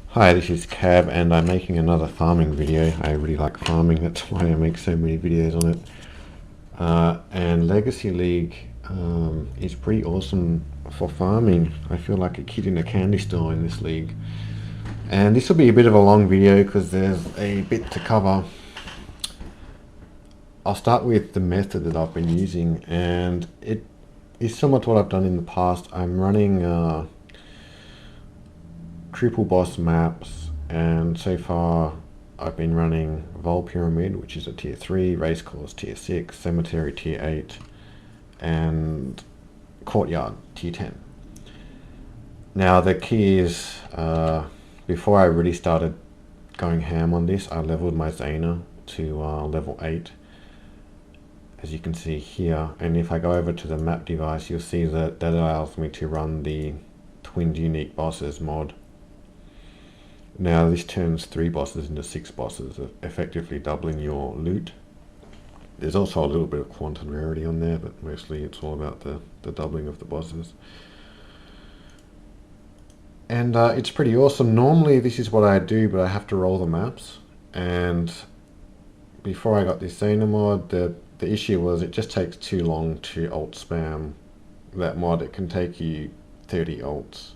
Hi, this is Cab and I'm making another farming video. I really like farming, that's why I make so many videos on it. And Legacy League is pretty awesome for farming. I feel like a kid in a candy store in this league. And this will be a bit of a long video because there's a bit to cover. I'll start with the method that I've been using, and it is similar to what I've done in the past. I'm running triple boss maps, and so far I've been running Vol Pyramid, which is a tier 3, Racecourse tier 6, Cemetery tier 8, and Courtyard tier 10. Now the key is, before I really started going ham on this, I leveled my Zana to level 8, as you can see here. And if I go over to the map device, you'll see that that allows me to run the Twinned Unique Bosses mod. Now this turns 3 bosses into 6 bosses, effectively doubling your loot. There's also a little bit of quant and rarity on there, but mostly it's all about the doubling of the bosses. And it's pretty awesome. Normally this is what I do, but I have to roll the maps. And before I got this Zana mod, the issue was it just takes too long to alt spam that mod. It can take you 30 ults.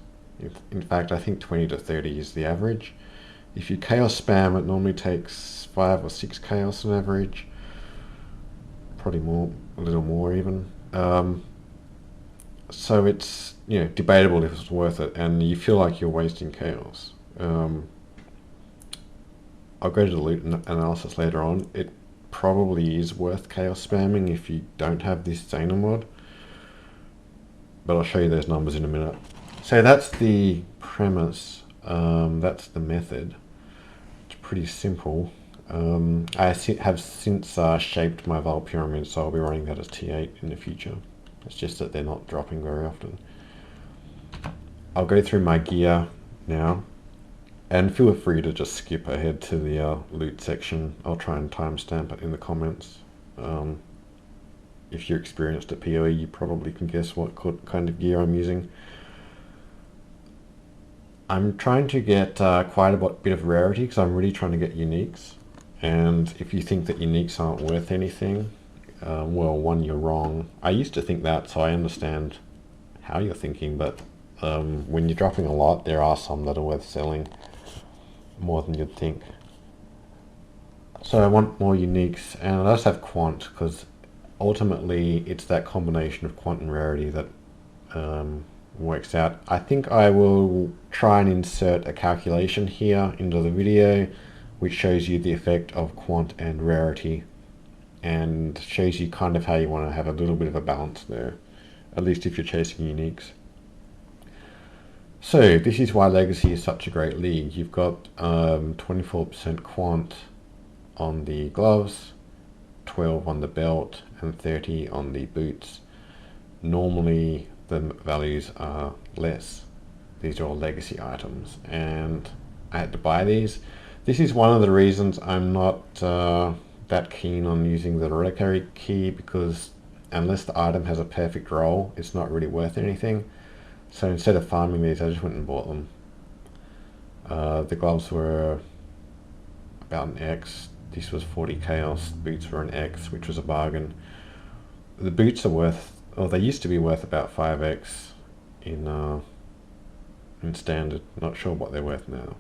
In fact, I think 20 to 30 is the average. If you chaos spam, it normally takes 5 or 6 chaos on average. Probably more, a little more even. So it's, you know, debatable if it's worth it, and you feel like you're wasting chaos. I'll go to the loot analysis later on. It probably is worth chaos spamming if you don't have this Zana mod, but I'll show you those numbers in a minute. So that's the premise, that's the method. It's pretty simple. I have since shaped my Vol Pyramid, so I'll be running that as T8 in the future. It's just that they're not dropping very often. I'll go through my gear now, and feel free to just skip ahead to the loot section. I'll try and timestamp it in the comments. If you're experienced at PoE, you probably can guess what kind of gear I'm using. I'm trying to get quite a bit of rarity because I'm really trying to get uniques. And if you think that uniques aren't worth anything, well, one, you're wrong. I used to think that, so I understand how you're thinking, but when you're dropping a lot, there are some that are worth selling more than you'd think. So I want more uniques, and I also have quant because ultimately it's that combination of quant and rarity that works out. I think I will try and insert a calculation here into the video which shows you the effect of quant and rarity, and shows you kind of how you want to have a little bit of a balance there, at least if you're chasing uniques. So this is why Legacy is such a great league. You've got 24% quant on the gloves, 12 on the belt, and 30 on the boots. Normally the values are less. These are all legacy items, and I had to buy these. This is one of the reasons I'm not that keen on using the reliquary key, because unless the item has a perfect roll, it's not really worth anything. So instead of farming these, I just went and bought them. The gloves were about an X. This was 40 chaos. Boots were an X, which was a bargain. The boots are worth, or they used to be worth about 5x in standard. Not sure what they're worth now.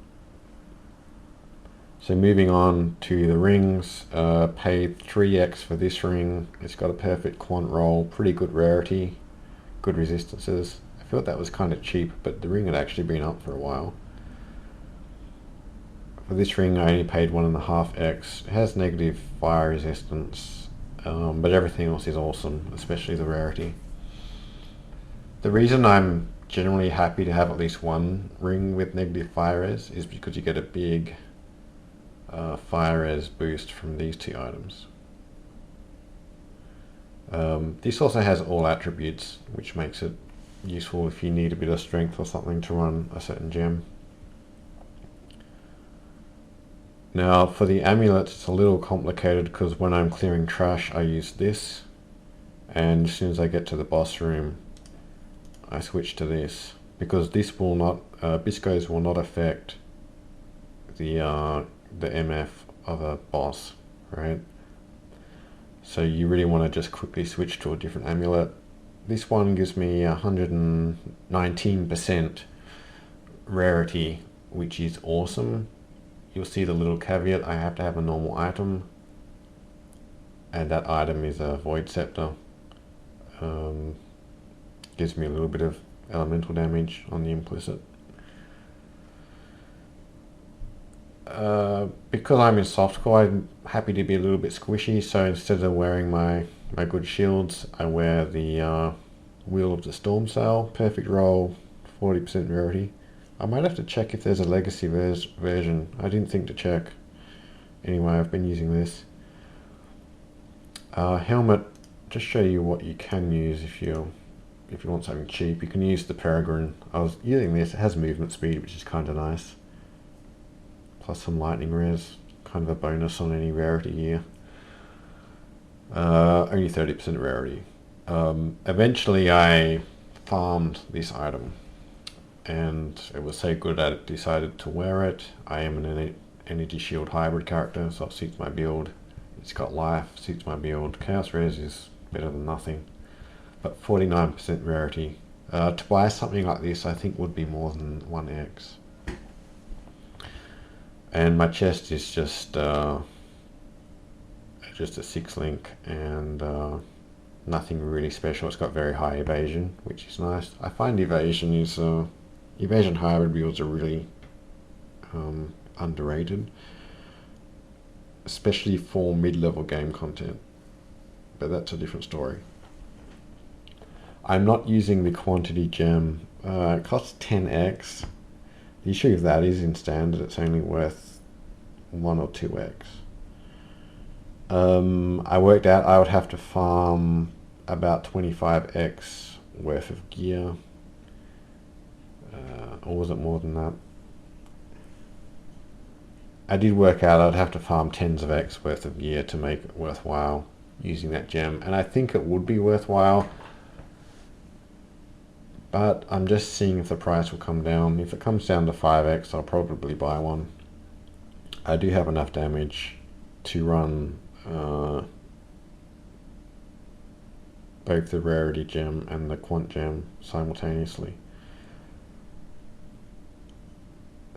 So moving on to the rings, paid 3x for this ring. It's got a perfect quant roll, pretty good rarity, good resistances. I thought that was kind of cheap, but the ring had actually been up for a while. For this ring I only paid 1.5x. It has negative fire resistance, but everything else is awesome, especially the rarity. The reason I'm generally happy to have at least one ring with negative fire res is because you get a big fire res boost from these two items. This also has all attributes, which makes it useful if you need a bit of strength or something to run a certain gem. Now for the amulets, it's a little complicated because when I'm clearing trash I use this, and as soon as I get to the boss room I switch to this. because this will not, Biscos will not affect the MF of a boss, right? So you really want to just quickly switch to a different amulet. This one gives me 119% rarity, which is awesome. You'll see the little caveat, I have to have a normal item, and that item is a Void Scepter. Gives me a little bit of elemental damage on the implicit. Because I'm in softcore, I'm happy to be a little bit squishy, so instead of wearing my good shields, I wear the Wheel of the Storm Sail, perfect roll, 40% rarity. I might have to check if there's a legacy version. I didn't think to check. Anyway, I've been using this. Helmet, just show you what you can use if you want something cheap. You can use the Peregrine. I was using this, it has movement speed, which is kind of nice. Plus some lightning res, kind of a bonus on any rarity gear. Only 30% rarity. Eventually I farmed this item, and it was so good I decided to wear it. I am an energy shield hybrid character, so it suits my build. It's got life, suits my build. Chaos res is better than nothing, but 49% rarity. To buy something like this, I think would be more than 1x. And my chest is just a 6-link and nothing really special. It's got very high evasion, which is nice. I find evasion hybrid builds are really underrated, especially for mid-level game content, but that's a different story. I'm not using the quantity gem. It costs 10x. The issue of that is in standard it's only worth 1 or 2x. I worked out I would have to farm about 25x worth of gear, or was it more than that? I did work out I'd have to farm tens of x worth of gear to make it worthwhile using that gem, and I think it would be worthwhile, but I'm just seeing if the price will come down. If it comes down to 5x, I'll probably buy one. I do have enough damage to run both the rarity gem and the quant gem simultaneously.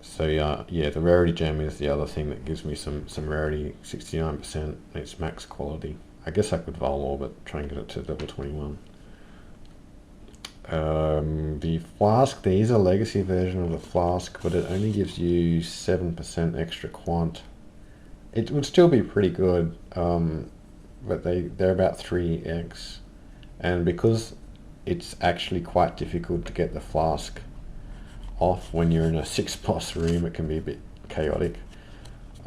So yeah, the rarity gem is the other thing that gives me some rarity, 69%. It's max quality. I guess I could Vol Orbit, try and get it to level 21. The flask, there is a legacy version of the flask, but it only gives you 7% extra quant. It would still be pretty good, but they're about 3x, and because it's actually quite difficult to get the flask off when you're in a 6-boss room, it can be a bit chaotic.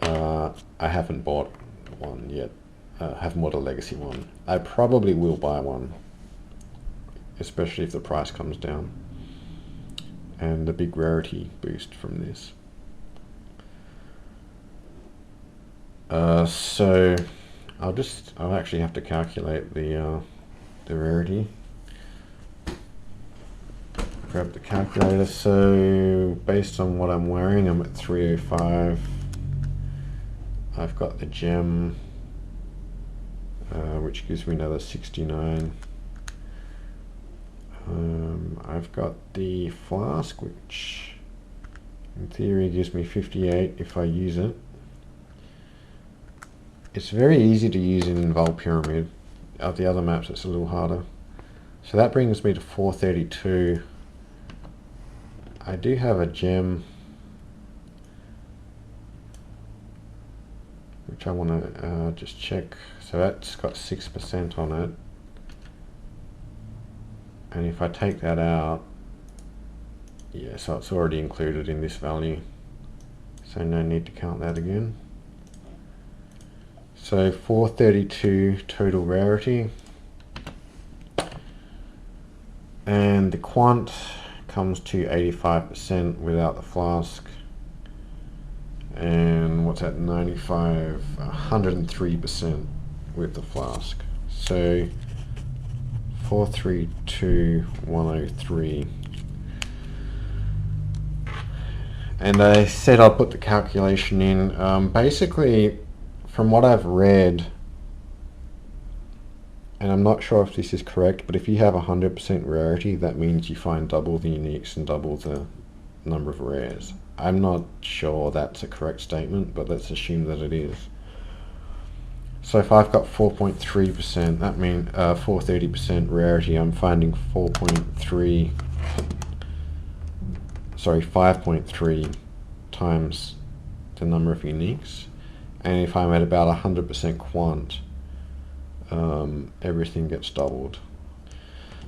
I haven't bought one yet. Haven't bought a legacy one. I probably will buy one, especially if the price comes down and the big rarity boost from this. So I'll actually have to calculate the rarity. Grab the calculator. So based on what I'm wearing, I'm at 305. I've got the gem, which gives me another 69. I've got the flask, which in theory gives me 58 if I use it. It's very easy to use in Vol Pyramid. Of the other maps it's a little harder. So that brings me to 432. I do have a gem which I want to just check. So that's got 6% on it. And if I take that out, yeah, so it's already included in this value. So no need to count that again. So 432 total rarity. And the quant comes to 85% without the flask. And what's that, 95, 103% with the flask. So 432, 103. And I said I'll put the calculation in. Basically, from what I've read, and I'm not sure if this is correct, but if you have 100% rarity, that means you find double the uniques and double the number of rares. I'm not sure that's a correct statement, but let's assume that it is. So if I've got 4.3%, that means 430% rarity, I'm finding 5.3 times the number of uniques. And if I'm at about 100% quant, everything gets doubled.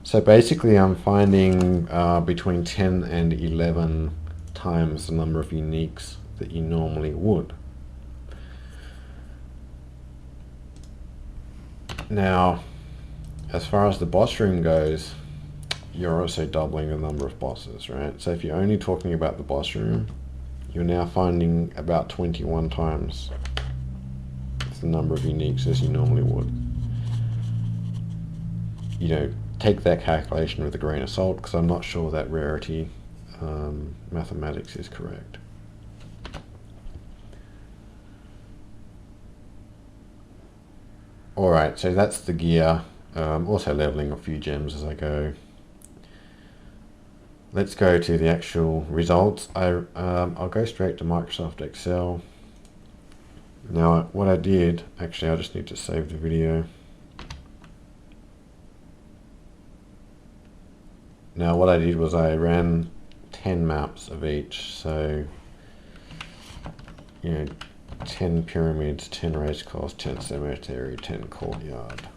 So basically I'm finding between 10 and 11 times the number of uniques that you normally would. Now, as far as the boss room goes, you're also doubling the number of bosses, right? So if you're only talking about the boss room, you're now finding about 21 times the number of uniques as you normally would. You know, take that calculation with a grain of salt, because I'm not sure that rarity mathematics is correct. Alright, so that's the gear. Also leveling a few gems as I go. Let's go to the actual results. I'll go straight to Microsoft Excel. Now what I did, actually I just need to save the video. Now what I did was I ran 10 maps of each, so 10 pyramids, 10 race course, 10 cemetery, 10 courtyard.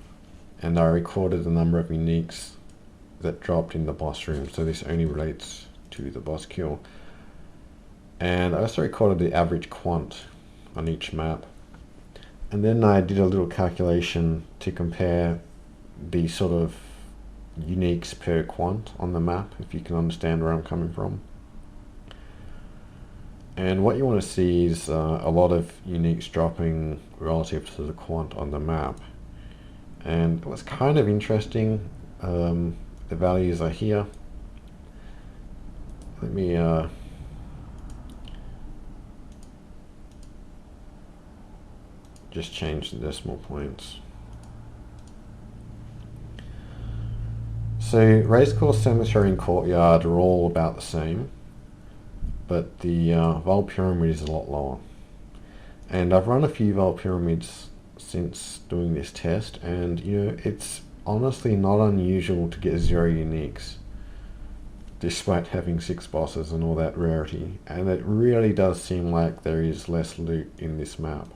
And I recorded the number of uniques that dropped in the boss room, so this only relates to the boss kill. And I also recorded the average quant on each map. And then I did a little calculation to compare the sort of uniques per quant on the map, if you can understand where I'm coming from. And what you want to see is a lot of uniques dropping relative to the quant on the map. And what's kind of interesting, the values are here. Let me just change the decimal points. So Racecourse, Cemetery and Courtyard are all about the same, but the Vol Pyramid is a lot lower. And I've run a few Vol Pyramids since doing this test, and it's honestly not unusual to get 0 uniques despite having 6 bosses and all that rarity, and it really does seem like there is less loot in this map.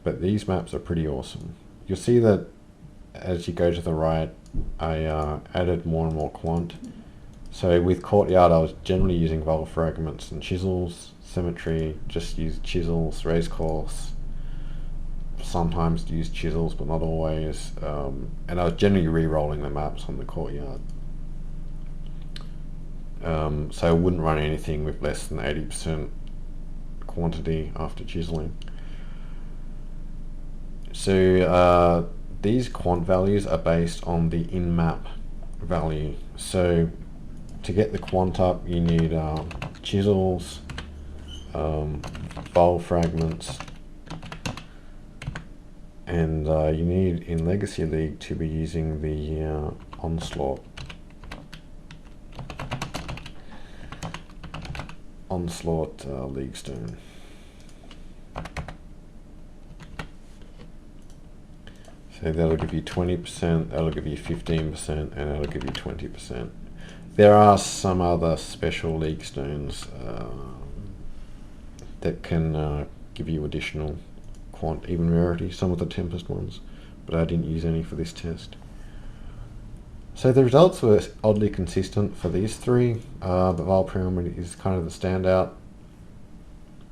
But these maps are pretty awesome. You'll see that as you go to the right, I added more and more quant. So with Courtyard I was generally using Vol Fragments and Chisels. Cemetery just used Chisels. Racecourse sometimes used Chisels but not always. And I was generally re-rolling the maps on the Courtyard. So I wouldn't run anything with less than 80% quantity after chiseling. So these quant values are based on the in-map value. So to get the quant up, you need chisels, Vol Fragments, and you need in Legacy League to be using the Onslaught League Stone. So that'll give you 20%, that'll give you 15%, and that'll give you 20%. There are some other special League Stones that can give you additional quant, even rarity, some of the Tempest ones, but I didn't use any for this test. So the results were oddly consistent for these three. The Vol Pyramid is kind of the standout.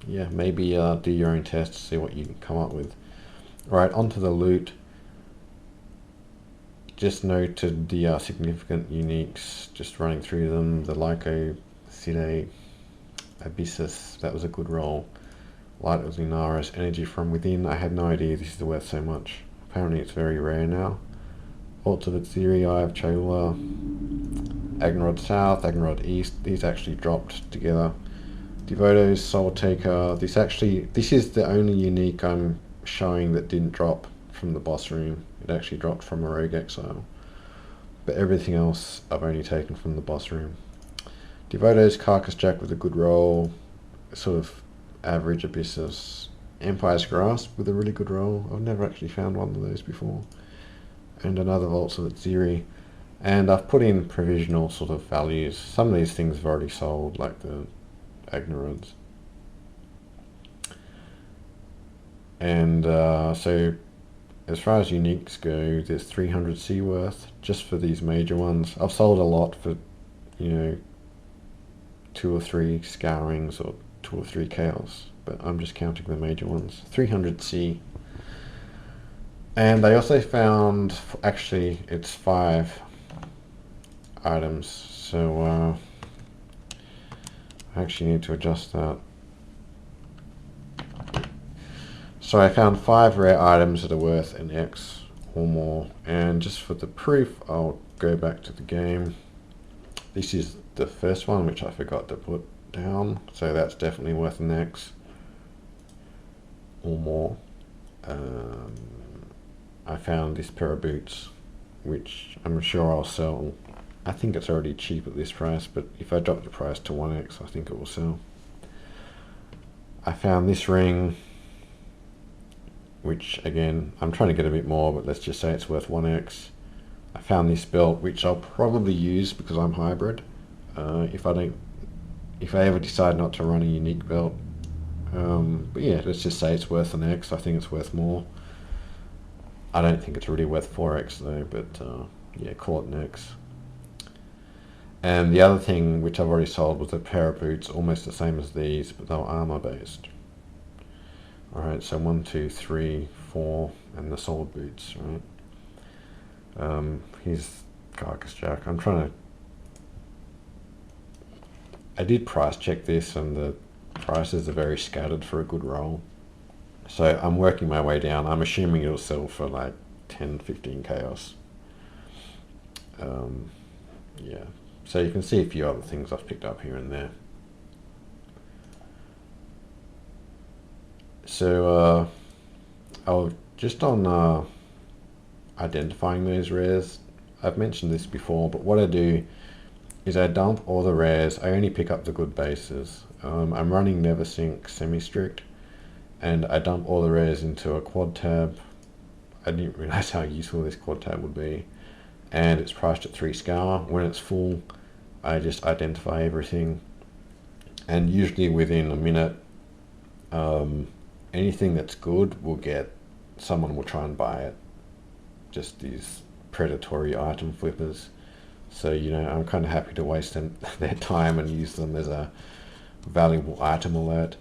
Yeah, maybe do your own test to see what you can come up with. Alright, onto the loot. Just noted the significant uniques, just running through them. The Lyco, Cide, Abyssus, that was a good roll. Light of Linares, Energy from Within, I had no idea this is worth so much. Apparently it's very rare now. Ultimate Theory, Eye of Chola, Agnerod South, Agnerod East, these actually dropped together. Devoto's Soul Taker. This is the only unique I'm showing that didn't drop from the boss room. It actually dropped from a Rogue Exile. But everything else I've only taken from the boss room. Devoto's Carcass Jack with a good roll. Sort of average Abyssus. Empire's Grasp with a really good roll. I've never actually found one of those before. And another Vault of Ziri. And I've put in provisional sort of values. Some of these things have already sold, like the Agnarods. And so as far as uniques go, there's 300 C worth just for these major ones. I've sold a lot for, 2 or 3 Scourings or 2 or 3 Chaos, but I'm just counting the major ones. 300 C. And I also found, actually, it's 5 items, so I actually need to adjust that. So I found 5 rare items that are worth an X or more, and just for the proof, I'll go back to the game. This is the first one, which I forgot to put down, so that's definitely worth an X or more. I found this pair of boots, which I'm sure I'll sell. I think it's already cheap at this price, but if I drop the price to 1x, I think it will sell. I found this ring, which again, I'm trying to get a bit more, but let's just say it's worth 1x. I found this belt, which I'll probably use because I'm hybrid. If I ever decide not to run a unique belt. But yeah, let's just say it's worth an X. I think it's worth more. I don't think it's really worth 4x though, but yeah, call it an X. And the other thing, which I've already sold, was a pair of boots, almost the same as these, but they were armor based. Alright, so 1, 2, 3, 4, and the sword boots, right? Here's Carcass Jack. I did price check this, and the prices are very scattered for a good roll. So I'm working my way down. I'm assuming it'll sell for like 10, 15 chaos. Yeah. So you can see a few other things I've picked up here and there. So I'll just on identifying those rares. I've mentioned this before, but what I do is I dump all the rares. I only pick up the good bases. I'm running Never Sync semi-strict, and I dump all the rares into a quad tab. I didn't realize how useful this quad tab would be, and it's priced at 3 scour. When it's full, I just identify everything, and usually within a minute, anything that's good will get, someone will try and buy it. Just these predatory item flippers. So, I'm kind of happy to waste their time and use them as a valuable item alert.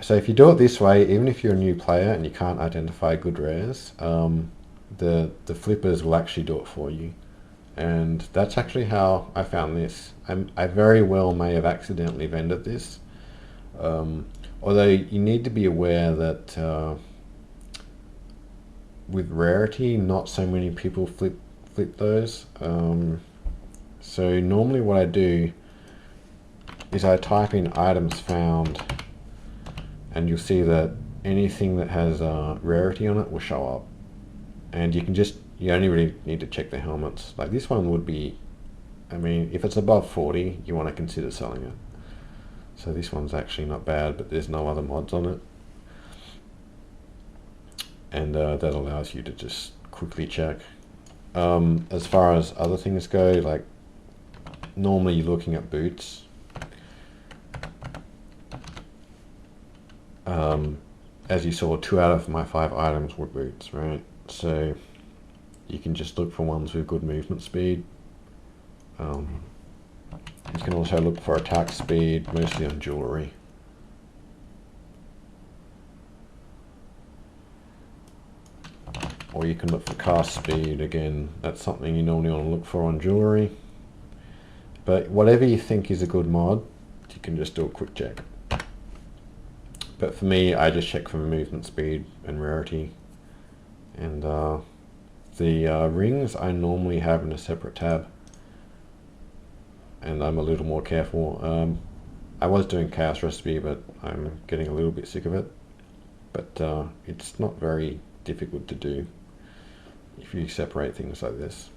So if you do it this way, even if you're a new player and you can't identify good rares, the flippers will actually do it for you. And that's actually how I found this. I very well may have accidentally vended this. Although you need to be aware that with rarity, not so many people flip those. So normally what I do is I type in items found, and you'll see that anything that has rarity on it will show up. And you only really need to check the helmets. Like this one would be, if it's above 40, you want to consider selling it. So this one's actually not bad, but there's no other mods on it. And that allows you to just quickly check. As far as other things go, like normally you're looking at boots. As you saw, 2 out of my 5 items were boots, right? So you can just look for ones with good movement speed. You can also look for attack speed, mostly on jewelry. Or you can look for cast speed. Again, that's something you normally want to look for on jewelry. But whatever you think is a good mod, you can just do a quick check. But for me, I just check for movement speed and rarity. And the rings I normally have in a separate tab. And I'm a little more careful. I was doing chaos recipe, but I'm getting a little bit sick of it. But it's not very difficult to do if you separate things like this.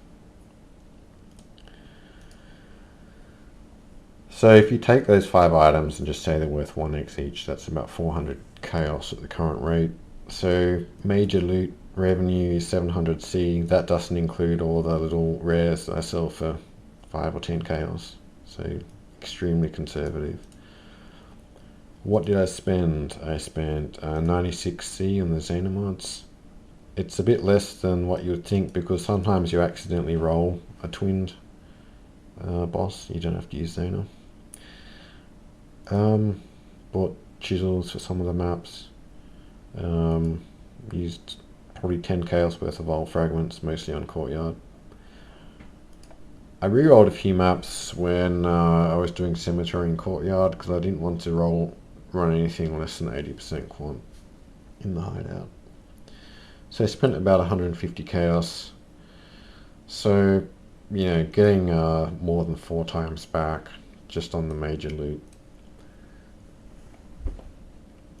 So if you take those 5 items and just say they're worth 1x each, that's about 400 chaos at the current rate. So major loot revenue is 700C. That doesn't include all the little rares that I sell for 5 or 10 chaos. So extremely conservative. What did I spend? I spent 96C on the Xenomods. It's a bit less than what you would think because sometimes you accidentally roll a twinned boss. You don't have to use Xeno. Bought chisels for some of the maps. Used probably 10 chaos worth of old fragments, mostly on Courtyard. I rerolled a few maps when I was doing Cemetery and Courtyard because I didn't want to run anything less than 80% quant in the hideout. So I spent about 150 chaos. So, you know, getting more than 4 times back just on the major loot.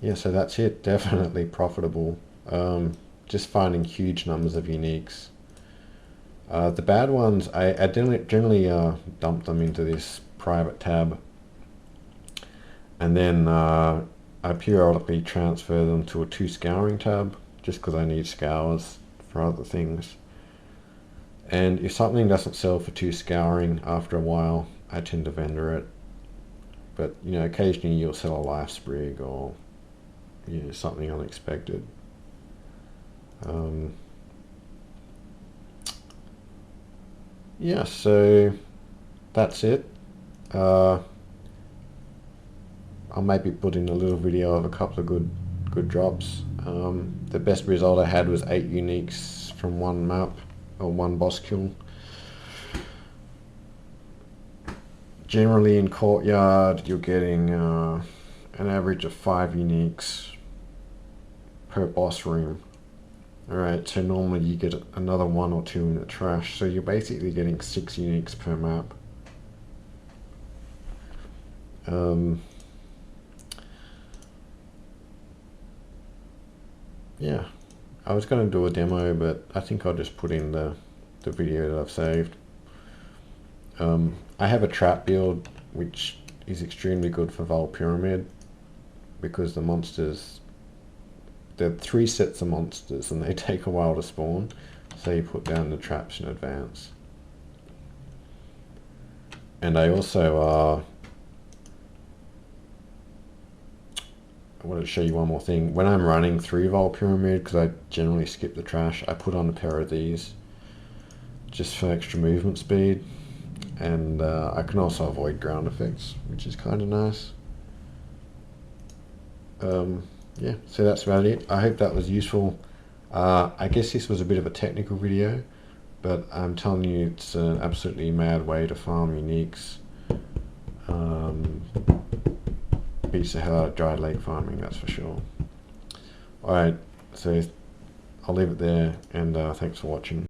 Yeah, so that's it. Definitely profitable. Just finding huge numbers of uniques. The bad ones, I generally dump them into this private tab. And then I periodically transfer them to a 2 scouring tab, just because I need scours for other things. And if something doesn't sell for 2 scouring after a while, I tend to vendor it. But, you know, occasionally you'll sell a life sprig or, you know, something unexpected. Yeah, so that's it. I'll maybe put in a little video of a couple of good drops. The best result I had was 8 uniques from 1 map or 1 boss kill. Generally in Courtyard you're getting an average of 5 uniques per boss room. Alright, so normally you get another 1 or 2 in the trash, so you're basically getting 6 uniques per map. Yeah, I was going to do a demo, but I think I'll just put in the video that I've saved. I have a trap build which is extremely good for Vol Pyramid because the monsters, there are 3 sets of monsters and they take a while to spawn, so you put down the traps in advance. And I also I wanted to show you one more thing. When I'm running through Vol Pyramid, because I generally skip the trash, I put on a pair of these just for extra movement speed, and I can also avoid ground effects, which is kind of nice. Yeah, so that's about it. I hope that was useful. I guess this was a bit of a technical video, but I'm telling you it's an absolutely mad way to farm uniques. Beats the hell out of dry lake farming, that's for sure. Alright, so I'll leave it there, and thanks for watching.